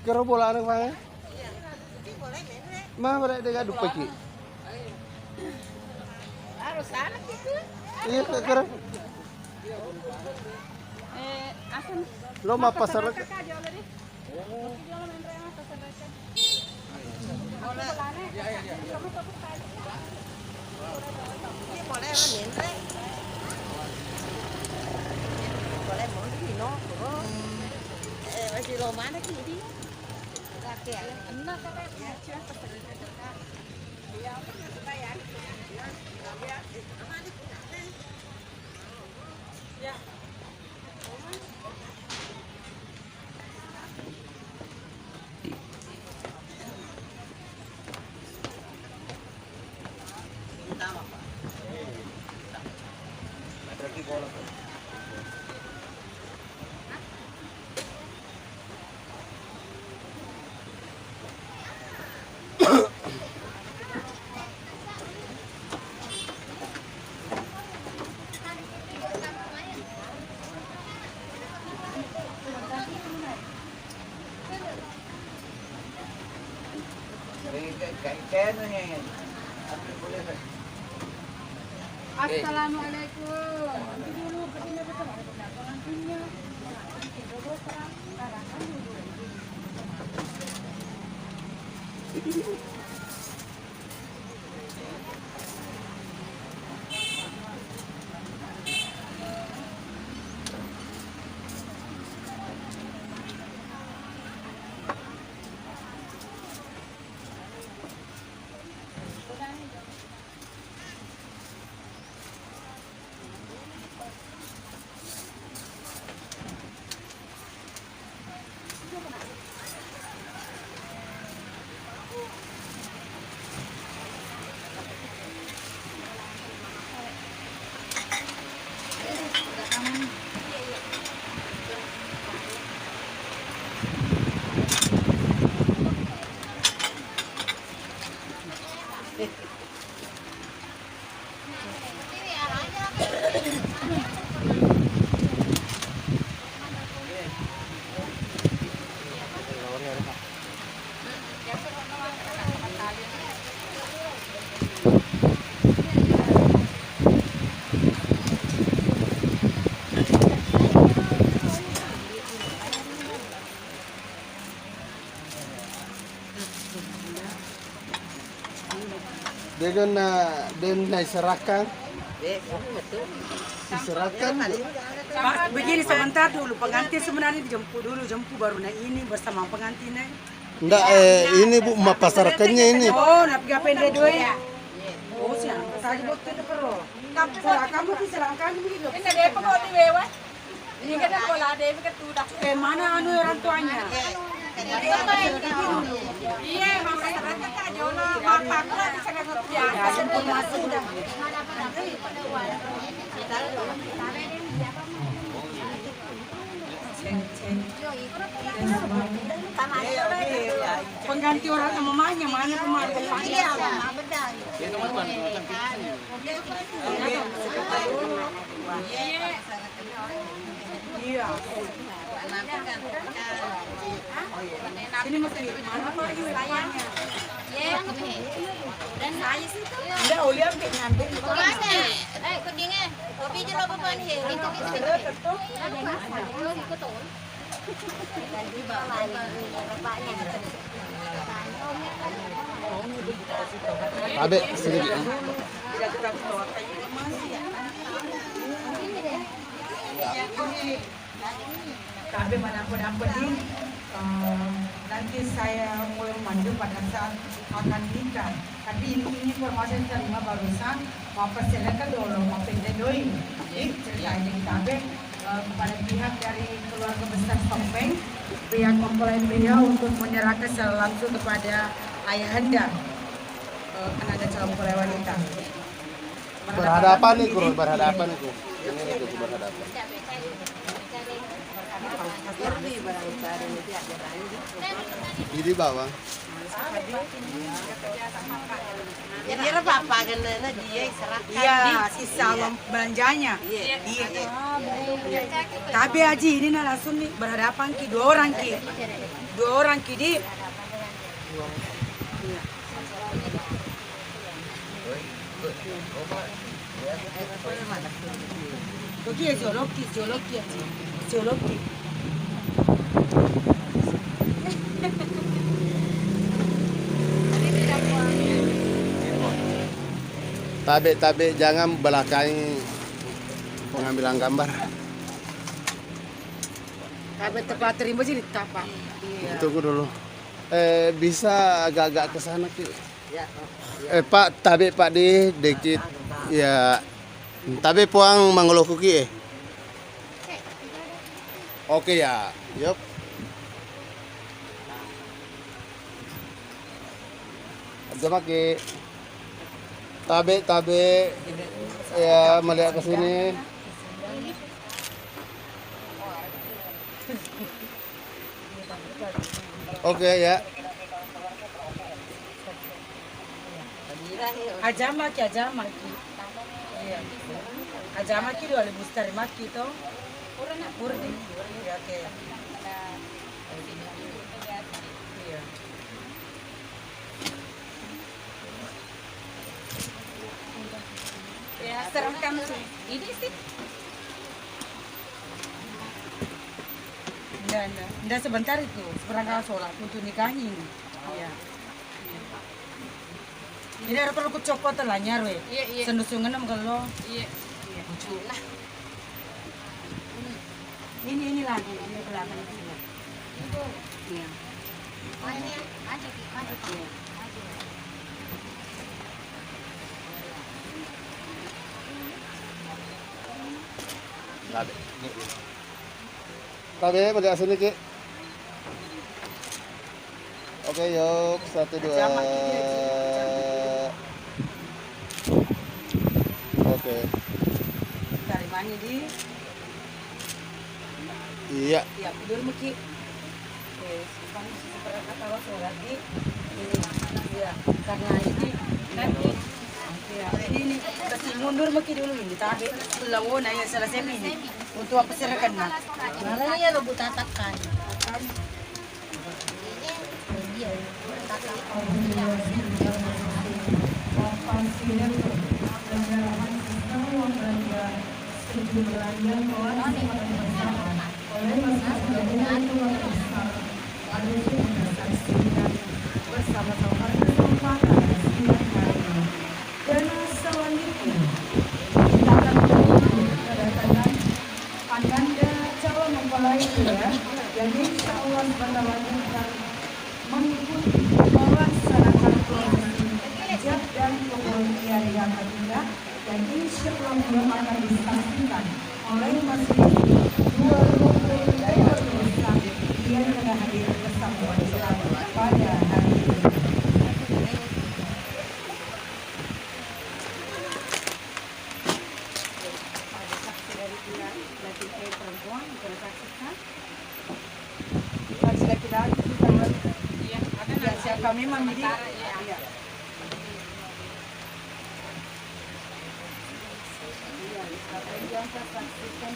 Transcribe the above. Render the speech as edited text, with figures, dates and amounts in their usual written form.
Kero bola anak mana? Mah boleh dia gaduh pagi. Harus sana gitu. Iya kero. Asan. Lo mah pasar. Boleh mau di no. Masih lama lagi di. Kakek, enak kakek. Assalamualaikum. Dia diserahkan. Diserahkan. Pak, begini sebentar dulu, pengantin sebenarnya dijemput dulu, jemput baru nah ini bersama pengantinnya. Enggak, ini Bu, mah pasarkannya ini. Oh, napi gapende dua ya? Oh, siang, tadi bukti itu perlu. Kamu diserahkan begitu. Ini dia pengoti wewe. Ini kan bola ada yang ketudak. Mana anu orang tuanya? Iya, masyarakat aja lah. Bapak bisa ngerti ya. Informasi udah. Pengganti orang sama mamanya, mana kemarin Iya, Iya. Ini mesti mana lagi webnya? Ya, dan saya sih tuh. Enggak, Uliam kayak ngambil. Kemana? Kudingnya. Kopi aja lo beban he. Itu kita. Abe sedikit. Kabe manapun ini, nanti saya mulai maju pada saat akan nikah. Tapi ini informasi yang terima barusan, mau persilakan dulu, mau pendedoi. Jadi ceritanya Kabe kepada pihak dari keluarga besar Topeng, pihak mempelai beliau untuk menyerahkan secara langsung kepada ayahanda ananda calon mempelai wanita. Berhadapan nih, Guru, berhadapan itu. Ini berhadapan. Ini bawang. Jadi apa ganana dia serahkan. Iya, sisa uang belanjanya. Iya. Tapi Haji ini nah langsung nih berhadapan ki dua orang ki di. Oke, joloki Haji. Joloki. Tabe jangan belakangi pengambilan gambar. Tapi tepat terima sih ditapa. Iya. Tunggu dulu. Bisa agak-agak ke sana Ki. Pak, tabe Pak di dikit. Ya. Tabe puang mangolo kuki. Oke ya. Yup. Ada pakai tabe ya melihat ke sini. Oke ya. Ajamaki. Iya. Ajamaki dua lebih besar maki to. Urdi. Iya, oke. Iya. Ya, serahkan ini sih. Enggak sebentar itu, seperangkat sholat untuk nikahin. Iya. Jadi ada perlu kucopot telanya we. Iya. Sendusungan kalau. Iya. Lah. Ini lagi, ini belakang sini. Iya. Tabe melihat sini Ki. Oke, yuk 1 2. Oke. Dari mana di? Iya. Iya, tidur meki. Sekarang seperangkat kalau sholat di ini. Iya, karena ini nanti. Iya, ini kasih mundur meki dulu ini. Tapi lawan aja selesai ini. Untuk apa serahkan nak? Malah ya lo butatakan. Dan selanjutnya kita akan kedatangan Ananda calon mempelai pria yang insya Allah sebentar lagi akan mengikuti melaksanakan prosesi hijab dan pemberhentian yang ketiga dan insya Allah belum akan disaksikan oleh masjid dua rukun dari Islam yang telah hadir bersama Islam pada hari ini. Laki-laki kita siapa memang jadi iya. Iya, saksikan